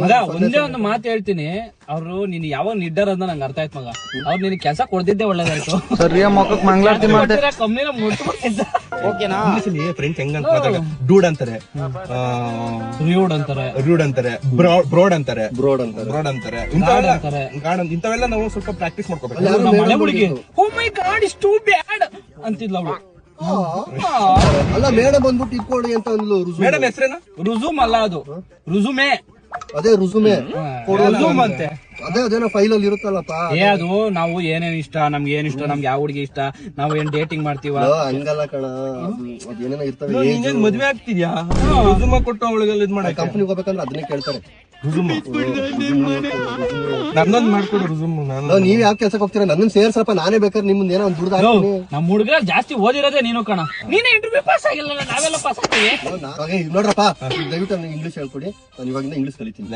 ಮಗ ಒಂದೇ ಒಂದು ಮಾತು ಹೇಳ್ತೀನಿ, ಅವ್ರು ನೀನ್ ಯಾವಾಗ ನಿರ್ಧಾರ ಅಂತ ನಂಗೆ ಅರ್ಥ ಆಯ್ತು ಮಗ. ಅವ್ರು ನಿನ್ ಕೆಲಸ ಕೊಡ್ದಿದ್ದೆ ಒಳ್ಳೇದಾಯ್ತು. ಸರಿಯ ಮಕ್ಕಕ್ ಮಂಗ್ಲಾರ್ತಿ ಮಾಡ್ತಾರೆ ಕಂಪ್ನಿನ ಮುಟ್ಬಿಟ್ಟಿದ್ದ. ಓಕೆನಾ? ಫ್ರೆಂಡ್ಸ್ ಹೆಂಗಂತ ಡೂಡ್ ಅಂತಾರೆ, ರ್ಯೂಡ್ ಅಂತಾರೆ, ರೂಡ್ ಅಂತಾರೆ, ಬ್ರೋಡ್ ಅಂತಾರೆ, ಬ್ರೋಡ್ ಅಂತಾರೆ. ಇಂಥವೆಲ್ಲ ನಾವು ಸ್ವಲ್ಪ ಪ್ರಾಕ್ಟೀಸ್ ಮಾಡ್ಕೋಬೇಕು. ನಮ್ಮ ಮನೆ ಹುಡುಗಿ ಓ ಮೈ ಗಾಡ್ ಇಸ್ ಟೂ ಬ್ಯಾಡ್ ಅಂತಿದ್ಲ ಅವಳು. ಅಲ್ಲ ಮೇಡಮ್ ಬಂದ್ಬಿಟ್ಟು ಇಟ್ಕೊಡಿ ಅಂತ ಅಂದ್ಲು. ಮೇಡಮ್ ಹೆಸರೇನು? ರುಜುಮ್ ಅಲ್ಲ, ಅದು ರುಜುಮೆ. ಅದೇ ರುಜುಮೆ ರುಜುಮ್ ಅಂತೆ. ಅದೇನೋ ಫೈಲ್ ಅಲ್ಲಿ ಇರುತ್ತಲ್ಲಪ್ಪ. ಅದು ನಾವು ಏನೇನ್ ಇಷ್ಟ, ನಮ್ಗೆ ಏನ್ ಇಷ್ಟ, ನಮ್ಗೆ ಯಾವ ಹುಡುಗಿ ಇಷ್ಟ, ನಾವು ಏನ್ ಡೇಟಿಂಗ್ ಮಾಡ್ತೀವ ಹಂಗಲ್ಲ ಕಣ, ಅದೇನೇನೋ ಇರ್ತವೆ. ನೀನ್ ಮದ್ವೆ ಆಗ್ತಿದ್ಯಾ? ರುಜುಮ ಕೊಟ್ಟು ಅವಳಿಗೆಲ್ಲ ಇದ್ ಮಾಡಿ ಕಂಪ್ನಿಗೆ ಹೋಗ್ಬೇಕಂದ್ರೆ ಅದನ್ನೇ ಕೇಳ್ತಾರೆ. ನನ್ನೊಂದ್ ಮಾಡ್ಕೊಡು ರುಜುಮ್. ನೀವ್ ಯಾವ ಕೆಲ್ಸಕ್ಕೆ ಹೋಗ್ತೀರಾ? ನನ್ನ ಸೇರ್ಸಪ್ಪ, ನಾನೇ ಬೇಕಾದ್ರೆ ನಿಮ್ಮನ್ನ ಏನೋ ಒಂದು ದುಡ್ಡು ಹಾಕ್ತೀನಿ. ನಮ್ ಹುಡುಗ ಜಾಸ್ತಿ ಓದಿರೋದೇ ನೀನು ಕಣ. ನೀನೇ ಇಂಟರ್ವ್ಯೂ ಪಾಸ್ ಆಗಿಲ್ಲ, ನಾವೆಲ್ಲ ಪಾಸ್ ಆಗ್ತೀವಿ. ನೋಡ್ರಪ್ಪ, ದಯವಿಟ್ಟು ಇಂಗ್ಲಿಷ್ ಹೇಳ್ಕೊಡಿ, ನಾನು ಇವಾಗಿಂದ ಇಂಗ್ಲಿಷ್ ಕಲಿತೀನಿ.